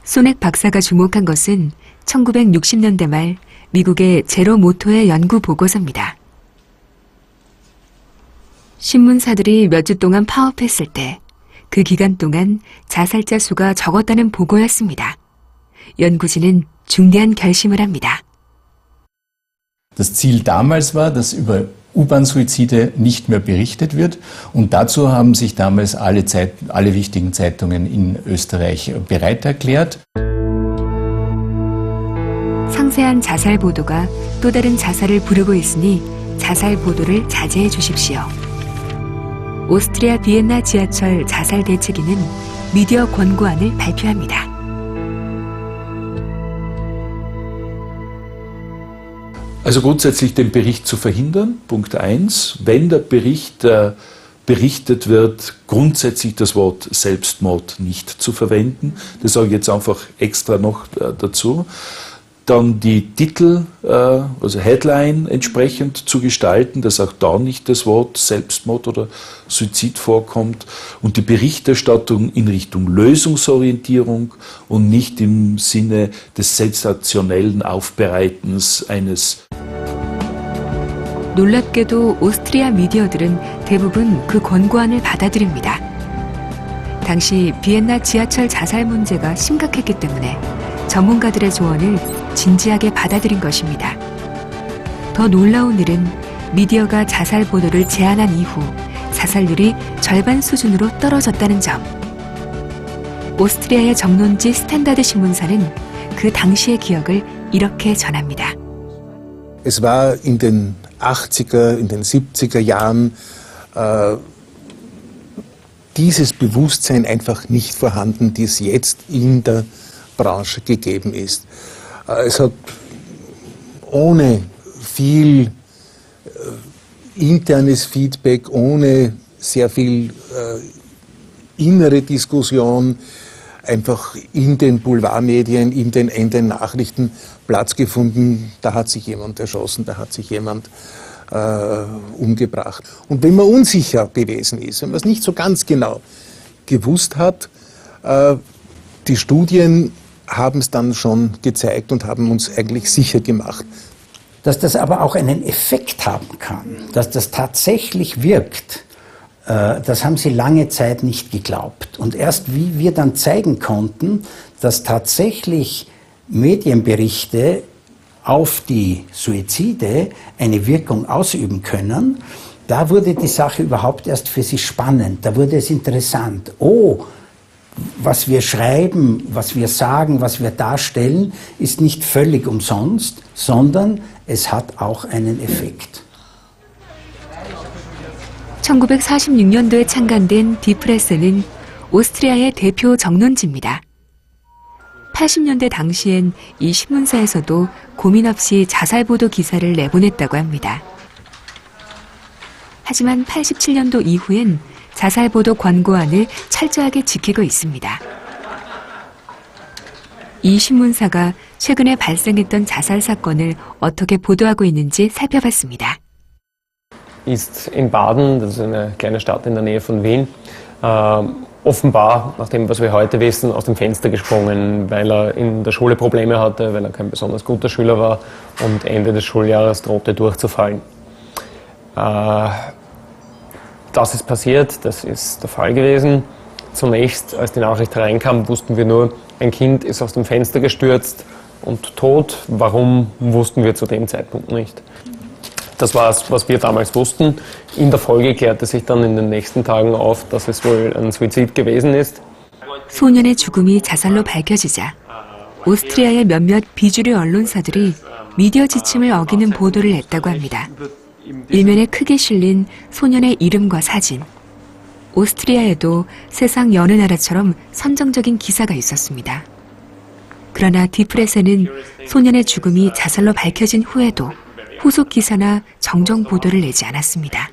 소넥 박사가 주목한 것은 1960년대 말 미국의 제로 모토의 연구 보고서입니다. 신문사들이 몇 주 동안 파업했을 때 그 기간 동안 자살자 수가 적었다는 보고였습니다. 연구진은 중대한 결심을 합니다. Das Ziel damals war, dass über U-Bahn-Suizide nicht mehr berichtet wird. Und dazu haben sich damals alle wichtigen Zeitungen in Österreich bereit erklärt. 상세한 자살 보도가 또 다른 자살을 부르고 있으니 자살 보도를 자제해 주십시오. 오스트리아 비엔나 지하철 자살 대책위는 미디어 권고안을 발표합니다. Also grundsätzlich den Bericht zu verhindern, Punkt 1. Wenn der Bericht berichtet wird, grundsätzlich das Wort Selbstmord nicht zu verwenden. Das sage ich jetzt einfach extra noch dazu. Dann die Titel, also Headline entsprechend zu gestalten, dass auch da nicht das Wort Selbstmord oder Suizid vorkommt. Und die Berichterstattung in Richtung Lösungsorientierung und nicht im Sinne des sensationellen Aufbereitens eines. 놀랍게도 오스트리아 미디어들은 대부분 그 권고안을 받아들입니다. 당시 비엔나 지하철 자살 문제가 심각했기 때문에 전문가들의 조언을 진지하게 받아들인 것입니다. 더 놀라운 일은 미디어가 자살 보도를 제한한 이후 자살률이 절반 수준으로 떨어졌다는 점. 오스트리아의 정론지 스탠다드 신문사는 그 당시의 기억을 이렇게 전합니다. Es war in den 80er, in den 70er Jahren dieses Bewusstsein einfach nicht vorhanden, das jetzt in der Branche gegeben ist. Es hat ohne viel internes Feedback, ohne sehr viel innere Diskussion einfach in den Boulevardmedien, in den Nachrichten Platz gefunden, da hat sich jemand erschossen, da hat sich jemand umgebracht. Und wenn man unsicher gewesen ist, wenn man es nicht so ganz genau gewusst hat, die Studien haben es dann schon gezeigt und haben uns eigentlich sicher gemacht. Dass das aber auch einen Effekt haben kann, dass das tatsächlich wirkt, das haben sie lange Zeit nicht geglaubt. Und erst wie wir dann zeigen konnten, dass tatsächlich Medienberichte auf die Suizide eine Wirkung ausüben können, da wurde die Sache überhaupt erst für sie spannend, da wurde es interessant. Oh, was wir schreiben, was wir sagen, was wir darstellen, ist nicht völlig umsonst, sondern es hat auch einen Effekt. 1946년도에 창간된 디프레스는 오스트리아의 대표 정론지입니다. 80년대 당시엔 이 신문사에서도 고민 없이 자살보도 기사를 내보냈다고 합니다. 하지만 87년도 이후엔 자살보도 권고안을 철저하게 지키고 있습니다. 이 신문사가 최근에 발생했던 자살 사건을 어떻게 보도하고 있는지 살펴봤습니다. Ist in Baden, das ist eine kleine Stadt in der Nähe von Wien, offenbar, nach dem, was wir heute wissen, aus dem Fenster gesprungen, weil er in der Schule Probleme hatte, weil er kein besonders guter Schüler war und Ende des Schuljahres drohte durchzufallen. Das ist passiert, das ist der Fall gewesen. Zunächst, als die Nachricht hereinkam, wussten wir nur, ein Kind ist aus dem Fenster gestürzt und tot. Warum, wussten wir zu dem Zeitpunkt nicht. Das war es, was wir damals wussten. In der Folge klärte sich dann in den nächsten Tagen auf, dass es wohl ein Suizid gewesen ist. 소년의 죽음이 자살로 밝혀지자 오스트리아의 몇몇 비주류 언론사들이 미디어 지침을 어기는 보도를 했다고 합니다. 일면에 크게 실린 소년의 이름과 사진. 오스트리아에도 세상 여느 나라처럼 선정적인 기사가 있었습니다. 그러나 디프레스는 소년의 죽음이 자살로 밝혀진 후에도 후속 기사나 정정 보도를 내지 않았습니다.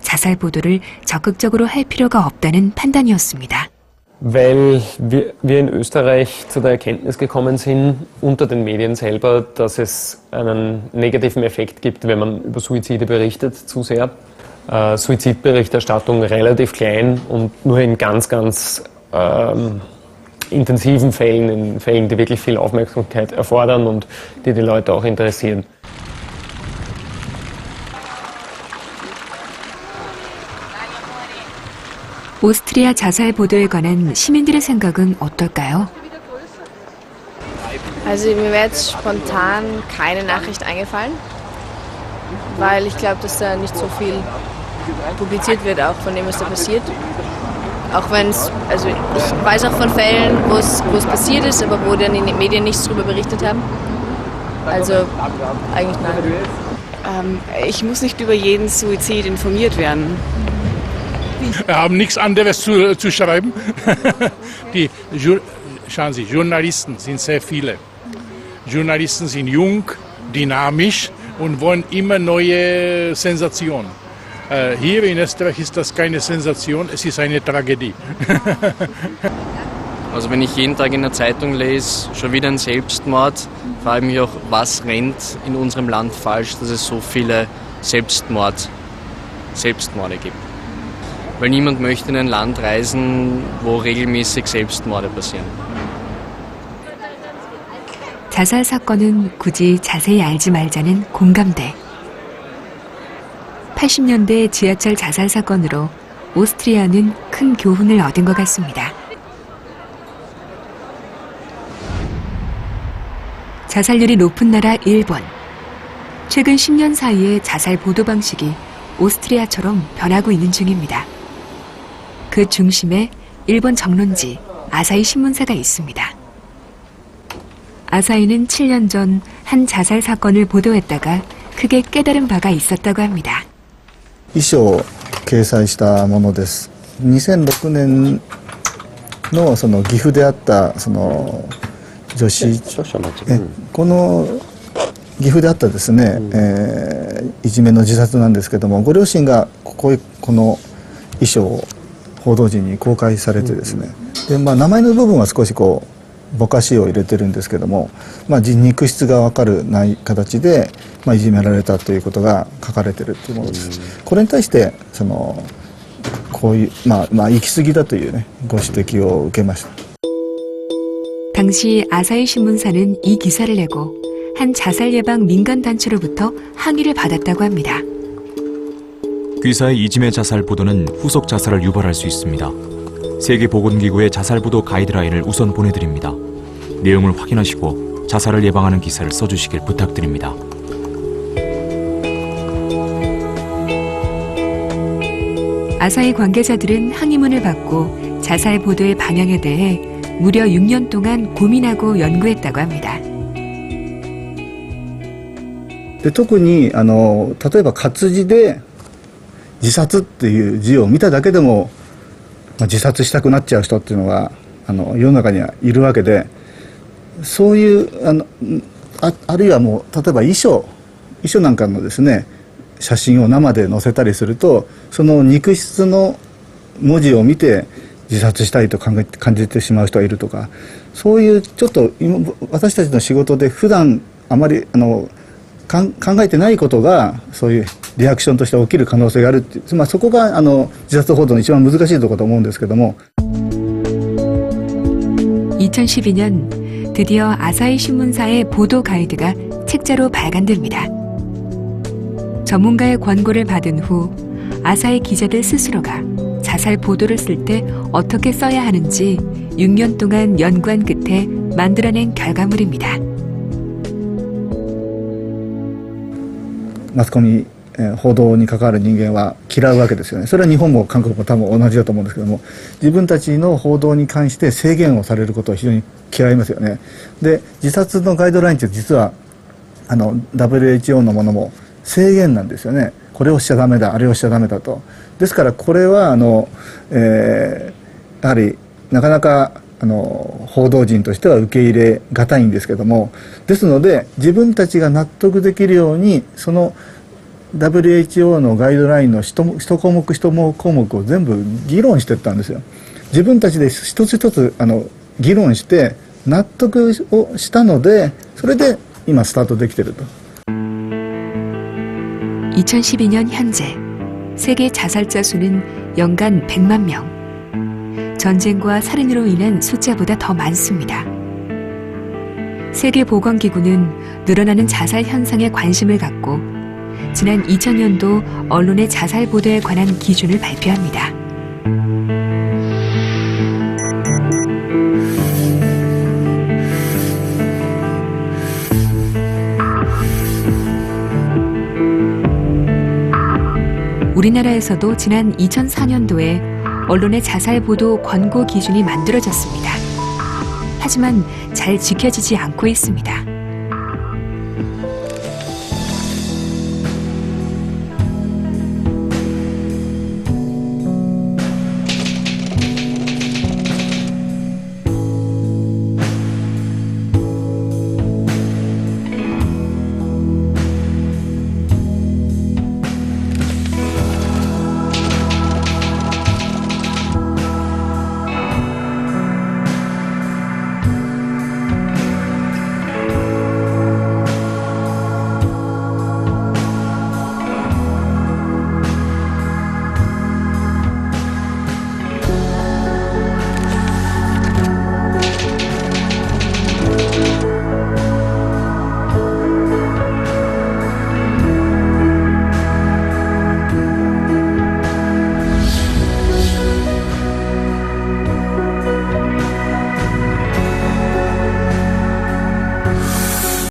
자살 보도를 적극적으로 할 필요가 없다는 판단이었습니다. Weil wir in Österreich zu der Erkenntnis gekommen sind, unter den Medien selber, dass es einen negativen Effekt gibt, wenn man über Suizide berichtet, zu sehr. Suizidberichterstattung relativ klein und nur in ganz intensiven Fällen, in Fällen, die wirklich viel Aufmerksamkeit erfordern und die die Leute auch interessieren. 오스트리아 자살 보도에 관한 시민들의 생각은 어떨까요? Also mir wäre jetzt spontan keine Nachricht eingefallen, weil ich glaube, dass da nicht so viel publiziert wird, auch von dem, was da passiert. Auch wenn es, also ich weiß auch von Fällen, wo es passiert ist, aber wo dann die Medien nichts darüber berichtet haben. Also eigentlich nein. Ich muss nicht über jeden Suizid informiert werden. Wir haben nichts anderes zu schreiben. Schauen Sie, Journalisten sind sehr viele. Journalisten sind jung, dynamisch und wollen immer neue Sensationen. Hier in Österreich ist das keine Sensation, es ist eine Tragödie. Also wenn ich jeden Tag in der Zeitung lese, schon wieder ein Selbstmord, frage ich mich auch, was rennt in unserem Land falsch, dass es so viele Selbstmorde gibt. Weil niemand möchte in ein Land reisen, wo regelmäßig Selbstmorde passieren. 자살 사건은 굳이 자세히 알지 말자는 공감대. 80년대 지하철 자살 사건으로 오스트리아는 큰 교훈을 얻은 것 같습니다. 자살률이 높은 나라 일본. 최근 10년 사이에 자살 보도 방식이 오스트리아처럼 변하고 있는 중입니다. 그 중심에 일본 정론지 아사히 신문사가 있습니다. 아사히는 7년 전 한 자살 사건을 보도했다가 크게 깨달은 바가 있었다고 합니다. 遺書を掲載したものです。2006年のその岐阜であったその女子、この岐阜であったですね、いじめの自殺なんですけども、ご両親がこの遺書を報道陣に公開されてですね、で名前の部分は少しぼかしを入れてるんですけども、肉質が分かるない形で、いじめられたということが書かれてるというものです。これに対してこういう行き過ぎだというねご指摘を受けました。 당시 아사히 신문사는 이 기사를 내고 한 자살 예방 민간 단체로부터 항의를 받았다고 합니다. 기사의 이지메 자살 보도는 후속 자살을 유발할 수 있습니다. 세계보건기구의 자살보도 가이드라인을 우선 보내드립니다. 내용을 확인하시고 자살을 예방하는 기사를 써주시길 부탁드립니다. 아사히 관계자들은 항의문을 받고 자살 보도의 방향에 대해 무려 6년 동안 고민하고 연구했다고 합니다. で特に例えば活字で自殺っていう字を見ただけでも自殺したくなっちゃう人っていうのが世の中にはいるわけで、そういうあるいはもう例えば遺書なんかのですね写真を生で載せたりすると、その肉質の文字を見て自殺したいと感じてしまう人がいるとか、そういうちょっと私たちの仕事で普段あまり考えてないことがそういうリアクションとして起きる可能性があるっていう、そこが自殺報道の一番難しいところだと思うんですけども。 2012년 드디어 아사히 신문사의 보도 가이드가 책자로 발간됩니다. 전문가의 권고를 받은 후 아사히 기자들 스스로가 자살 보도를 쓸 때 어떻게 써야 하는지 6년 동안 연구한 끝에 만들어낸 결과물입니다. マスコミ報道に関わる人間は嫌うわけですよね。それは日本も韓国も多分同じだと思うんですけども、自分たちの報道に関して制限をされることを非常に嫌いますよね。で、自殺のガイドラインって実はWHO のものも制限なんですよね。これをしちゃダメだ、あれをしちゃダメだと。ですからこれはやはりなかなか報道陣としては受け入れがたいんですけども、ですので自分たちが納得できるようにその WHO のガイドラインの一項目一項目を全部議論していったんですよ。自分たちで一つ一つ議論して納得をしたので、それで今スタートできていると。 2012년 현재 세계 자살자 수는 연간 100만 명. 전쟁과 살인으로 인한 숫자보다 더 많습니다. 세계보건기구는 늘어나는 자살 현상에 관심을 갖고 지난 2000년도 언론의 자살 보도에 관한 기준을 발표합니다. 우리나라에서도 지난 2004년도에 언론의 자살 보도 권고 기준이 만들어졌습니다. 하지만 잘 지켜지지 않고 있습니다.